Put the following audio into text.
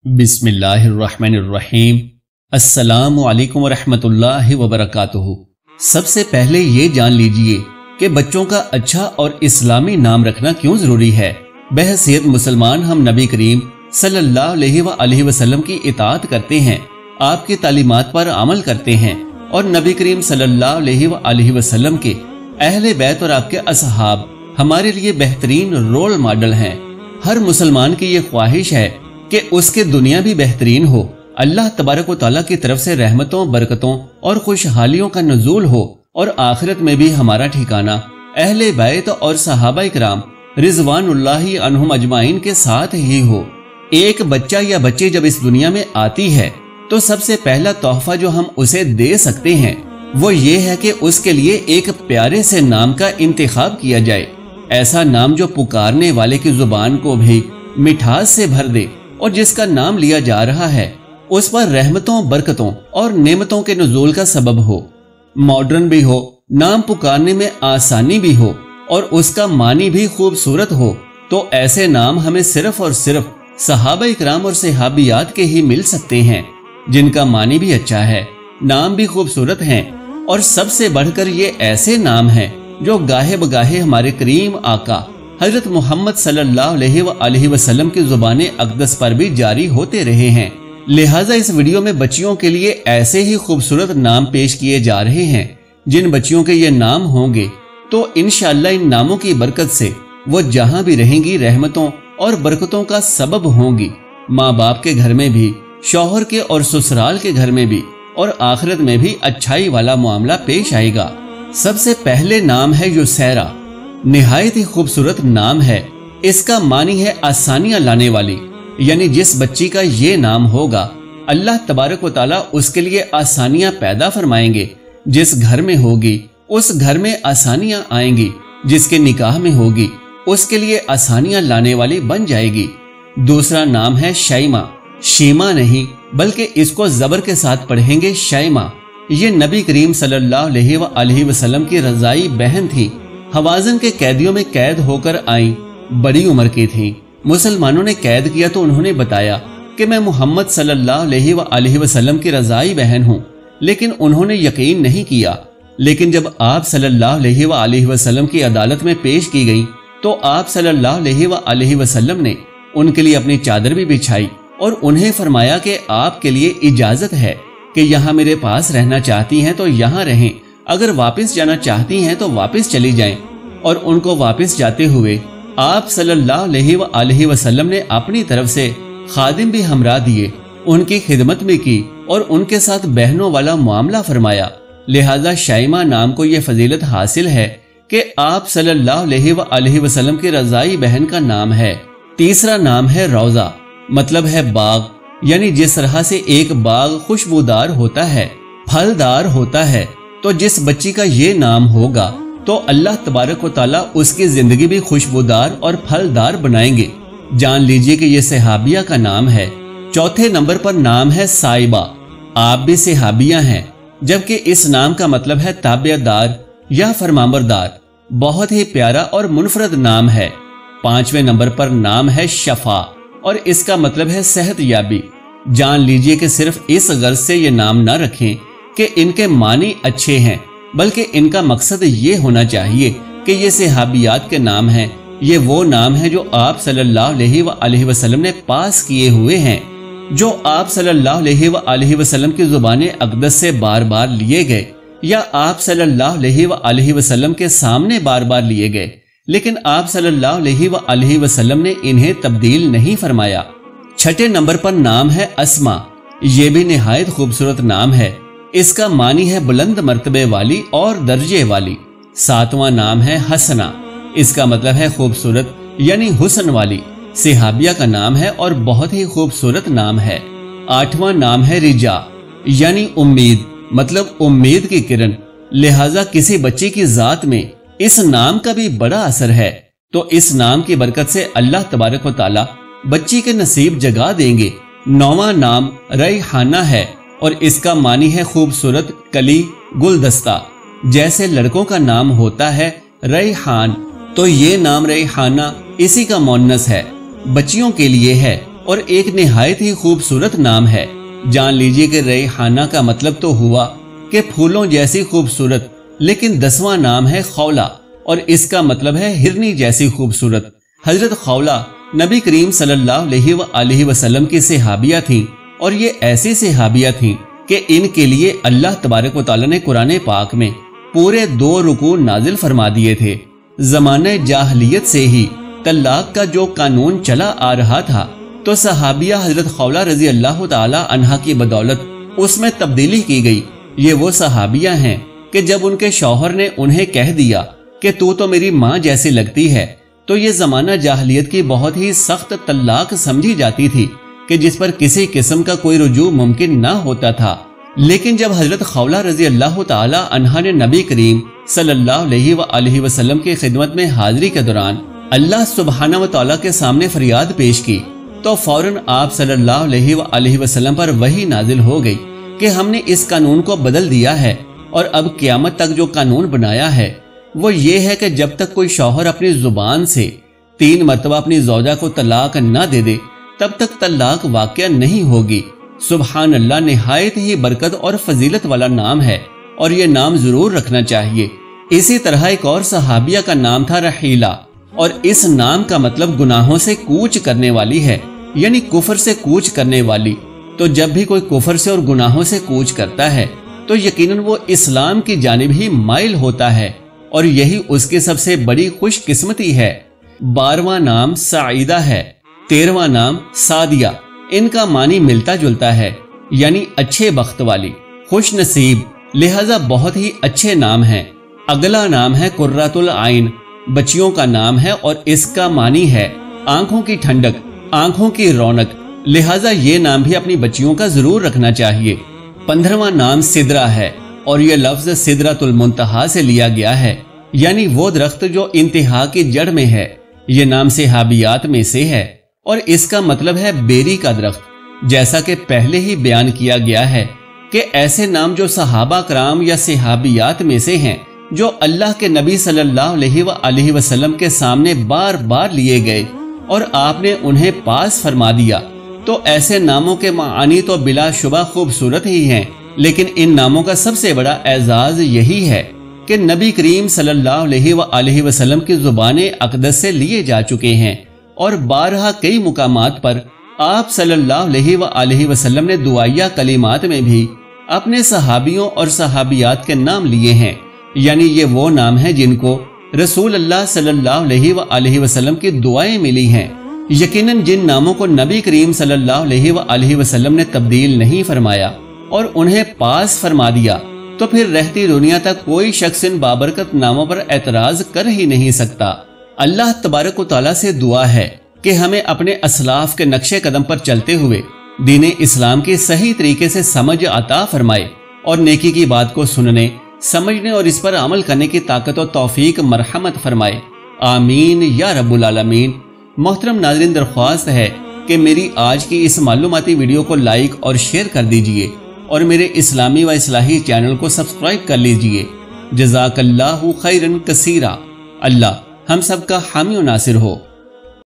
बिस्मिल्लाहिर्रहमानिर्रहीम। अस्सलामु अलैकुम वरहमतुल्लाहि वबरकातुहू। सबसे पहले ये जान लीजिए कि बच्चों का अच्छा और इस्लामी नाम रखना क्यों जरूरी है। बहसीयत मुसलमान हम नबी करीम सल्लल्लाहु अलैहि वसल्लम की इताअत करते हैं, आपकी तालीमात पर अमल करते हैं और नबी करीम सल्लल्लाहु अलैहि वसल्लम के अहले बैत और आपके असहाब हमारे लिए बेहतरीन रोल मॉडल हैं। हर मुसलमान की ये ख्वाहिश है कि उसके दुनिया भी बेहतरीन हो, अल्लाह तबारक व तआला की तरफ से रहमतों, बरकतों और खुशहालियों का नुज़ूल हो और आखिरत में भी हमारा ठिकाना अहले बैत और सहाबा इकराम रिज़वानुल्लाहि अन्हुम अजमाइन के साथ ही हो। एक बच्चा या बच्ची जब इस दुनिया में आती है तो सबसे पहला तोहफा जो हम उसे दे सकते हैं वो ये है कि उसके लिए एक प्यारे से नाम का इंतखाब किया जाए, ऐसा नाम जो पुकारने वाले की जुबान को भी मिठास से भर दे और जिसका नाम लिया जा रहा है उस पर रहमतों, बरकतों और नेमतों के नुज़ूल का सबब हो। मॉडर्न भी हो, नाम पुकारने में आसानी भी हो और उसका मानी भी खूबसूरत हो, तो ऐसे नाम हमें सिर्फ और सिर्फ सहाबा इकराम और सहाबियात के ही मिल सकते हैं, जिनका मानी भी अच्छा है, नाम भी खूबसूरत हैं और सबसे बढ़कर ये ऐसे नाम हैं जो गाहे बगाहे हमारे करीम आका हजरत मोहम्मद सल्लल्लाहु अलैहि वसल्लम की जुबाने अक़दस पर भी जारी होते रहे हैं। लिहाजा इस वीडियो में बच्चियों के लिए ऐसे ही खूबसूरत नाम पेश किए जा रहे हैं। जिन बच्चियों के ये नाम होंगे तो इंशाअल्लाह इन नामों की बरकत से वो जहां भी रहेंगी रहमतों और बरकतों का सबब होंगी। माँ बाप के घर में भी, शौहर के और ससुराल के घर में भी और आखिरत में भी अच्छाई वाला मामला पेश आएगा। सबसे पहले नाम है युसैरा। निहायत ही खूबसूरत नाम है। इसका मानी है आसानियां लाने वाली, यानी जिस बच्ची का ये नाम होगा अल्लाह तबारक व तआला उसके लिए आसानियां पैदा फरमाएंगे। जिस घर में होगी उस घर में आसानियां आएंगी, जिसके निकाह में होगी उसके लिए आसानियां लाने वाली बन जाएगी। दूसरा नाम है शैमा। शीमा नहीं बल्कि इसको जबर के साथ पढ़ेंगे शैमा। ये नबी करीम सल्लल्लाहु अलैहि वसल्लम की रज़ाई बहन थी। हवाज़न के कैदियों में कैद होकर आई, बड़ी उम्र की थी। मुसलमानों ने कैद किया तो उन्होंने बताया कि मैं मोहम्मद सल्लल्लाहु अलैहि वसल्लम की रज़ाई बहन हूँ, लेकिन उन्होंने यकीन नहीं किया। लेकिन जब आप सल्लल्लाहु अलैहि वसल्लम की अदालत में पेश की गई तो आप सल्लल्लाहु अलैहि वसल्लम ने उनके लिए अपनी चादर भी बिछाई और उन्हें फरमाया कि आपके लिए इजाजत है कि यहाँ मेरे पास रहना चाहती हैं तो यहाँ रहें, अगर वापस जाना चाहती हैं तो वापस चली जाएं। और उनको वापस जाते हुए आप सल्लल्लाहु अलैहि वसल्लम ने अपनी तरफ से खादिम भी हमरा दिए, उनकी खिदमत भी की और उनके साथ बहनों वाला मामला फरमाया। लिहाजा शैमा नाम को यह फजीलत हासिल है कि आप सल्लल्लाहु अलैहि वसल्लम की रज़ाई बहन का नाम है। तीसरा नाम है रोजा, मतलब है बाग, यानी जिस तरह से एक बाग खुशबूदार होता है, फलदार होता है, तो जिस बच्ची का ये नाम होगा तो अल्लाह तबारक व तआला उसकी जिंदगी भी खुशबूदार और फलदार बनाएंगे। जान लीजिए कि ये सहाबिया का नाम है। चौथे नंबर पर नाम है साइबा। आप भी सहाबिया हैं, जबकि इस नाम का मतलब है ताबेदार या फरमाबरदार। बहुत ही प्यारा और मुनफरद नाम है। पांचवें नंबर पर नाम है शफा और इसका मतलब है सेहत याबी। जान लीजिए कि सिर्फ इस गर्ज से ये नाम ना रखें कि इनके मानी अच्छे हैं, बल्कि इनका मकसद ये होना चाहिए कि ये सहाबियात के नाम हैं। ये वो नाम है जो आप सल्लल्लाहु अलैहि वसल्लम ने पास किए हुए हैं, जो आप सल्लल्लाहु अलैहि वसल्लम की जुबाने अक़दस से बार बार लिए गए या आप सल्लल्लाहु अलैहि वसल्लम के सामने बार बार लिए गए, लेकिन आप सल्लल्लाहु अलैहि वसल्लम ने इन्हें तब्दील नहीं फरमाया। छठे नंबर पर नाम है अस्मा। ये भी निहायत खूबसूरत नाम है। इसका मानी है बुलंद मर्तबे वाली और दर्जे वाली। सातवां नाम है हसना। इसका मतलब है खूबसूरत यानी हुस्न वाली। सहाबिया का नाम है और बहुत ही खूबसूरत नाम है। आठवां नाम है रिजा, यानी उम्मीद, मतलब उम्मीद की किरण। लिहाजा किसी बच्चे की जात में इस नाम का भी बड़ा असर है, तो इस नाम की बरकत से अल्लाह तबारक व तआला बच्ची के नसीब जगा देंगे। नौवां नाम रैहाना है और इसका मानी है खूबसूरत कली, गुलदस्ता। जैसे लड़कों का नाम होता है रैहान, तो ये नाम रैहाना इसी का मुअन्नस है, बच्चियों के लिए है اور ایک نہایت ہی خوبصورت نام ہے۔ جان لیجئے کہ ریحانہ کا مطلب تو ہوا کہ پھولوں جیسی خوبصورت، لیکن 10واں نام ہے خولہ اور اس کا مطلب ہے ہرنی جیسی خوبصورت۔ حضرت خولہ نبی کریم صلی اللہ علیہ وآلہ وسلم کی صحابیہ تھیں، اور یہ ایسی صحابیہ تھیں کہ ان کے لیے اللہ تبارک و تعالیٰ نے قرآن پاک میں پورے 2 رکوع نازل فرما دیے تھے۔ زمانہ جاہلیت سے ہی طلاق کا جو قانون چلا آ رہا تھا، تو صحابیہ حضرت خولہ رضی اللہ تعالی عنہا کی بدولت اس میں تبدیلی کی گئی۔ یہ وہ صحابیہ ہیں کہ جب ان کے شوہر نے انہیں کہہ دیا کہ تو میری ماں جیسی لگتی ہے، تو یہ زمانہ جاہلیت کی بہت ہی سخت طلاق سمجھی جاتی تھی کہ جس پر کسی قسم کا کوئی رجوع ممکن نہ ہوتا تھا۔ لیکن جب حضرت خولہ رضی اللہ تعالی عنہا نے نبی کریم صلی اللہ علیہ وآلہ وسلم کی خدمت میں حاضری کے دوران اللہ سبحانہ و تعالیٰ کے سامنے فریاد پیش کی، تو فوراً آپ صلی اللہ علیہ وآلہ وسلم پر وحی نازل ہو گئی کہ ہم نے اس قانون کو بدل دیا ہے، اور اب قیامت تک جو قانون بنایا ہے وہ یہ ہے کہ جب تک کوئی شوہر اپنی زبان سے 3 مرتبہ اپنی زوجہ کو طلاق نہ دے دے، تب تک طلاق واقع نہیں ہوگی۔ سبحان اللہ، نہایت ہی برکت اور فضیلت والا نام ہے، اور یہ نام ضرور رکھنا چاہیے۔ اسی طرح ایک اور صحابیہ کا نام تھا رحیلہ، اور اس نام کا مطلب گناہوں سے کوچ کرنے والی ہے، یعنی کفر سے کوچ کرنے والی۔ تو جب بھی کوئی کفر سے اور گناہوں سے کوچ کرتا ہے تو یقیناً وہ اسلام کی جانب ہی مائل ہوتا ہے، اور یہی اس کی سب سے بڑی خوش قسمتی ہے۔ 12واں نام سعیدہ ہے، 13واں نام سعدیہ۔ ان کا معنی ملتا جلتا ہے، یعنی اچھے بخت والی، خوش نصیب، لہذا بہت ہی اچھے نام ہیں۔ اگلا نام ہے قرۃ العین، بچیوں کا نام ہے، اور اس کا معنی ہے آنکھوں کی ٹھنڈک، آنکھوں کی رونق، لہذا یہ نام بھی اپنی بچیوں کا ضرور رکھنا چاہیے۔ 15واں نام سدرہ ہے، اور یہ لفظ سدرۃ المنتہا سے لیا گیا ہے، یعنی وہ درخت جو انتہا کی جڑ میں ہے۔ یہ نام صحابیات میں سے ہے، اور اس کا مطلب ہے بیری کا درخت، جیسا کہ پہلے ہی بیان کیا گیا ہے کہ ایسے نام جو صحابہ کرام یا صحابیات میں سے ہیں، جو اللہ کے نبی صلی اللہ علیہ وآلہ وسلم کے سامنے بار بار لیے گئے اور آپ نے انہیں پاس فرما دیا، تو ایسے ناموں کے معانی تو بلا شبہ خوبصورت ہی ہیں، لیکن ان ناموں کا سب سے بڑا اعزاز یہی ہے کہ نبی کریم صلی اللہ علیہ وآلہ وسلم کی زبان اقدس سے لیے جا چکے ہیں، اور بارہا کئی مقامات پر آپ صلی اللہ علیہ وآلہ وسلم نے دعائیہ کلمات میں بھی اپنے صحابیوں اور صحابیات کے نام لیے ہیں، یعنی یہ وہ نام ہیں جن کو رسول اللہ صلی اللہ علیہ وآلہ وسلم کی دعائیں ملی ہیں۔ یقیناً جن ناموں کو نبی کریم صلی اللہ علیہ وآلہ وسلم نے تبدیل نہیں فرمایا اور انہیں پاس فرما دیا، تو پھر رہتی دنیا تک کوئی شخص ان بابرکت ناموں پر اعتراض کر ہی نہیں سکتا۔ اللہ تبارک و تعالیٰ سے دعا ہے کہ ہمیں اپنے اسلاف کے نقش قدم پر چلتے ہوئے دین اسلام کی صحیح طریقے سے سمجھ عطا فرمائے، اور نیکی کی بات کو سننے، سمجھنے اور اس پر عمل کرنے کی طاقت و توفیق مرحمت فرمائے، آمین یا رب العالمین۔ محترم ناظرین، درخواست ہے کہ میری آج کی اس معلوماتی ویڈیو کو لائک اور شیئر کر دیجئے، اور میرے اسلامی و اصلاحی چینل کو سبسکرائب کر لیجئے۔ جزاک اللہ خیرا کثیرا۔ اللہ ہم سب کا حامی و ناصر ہو۔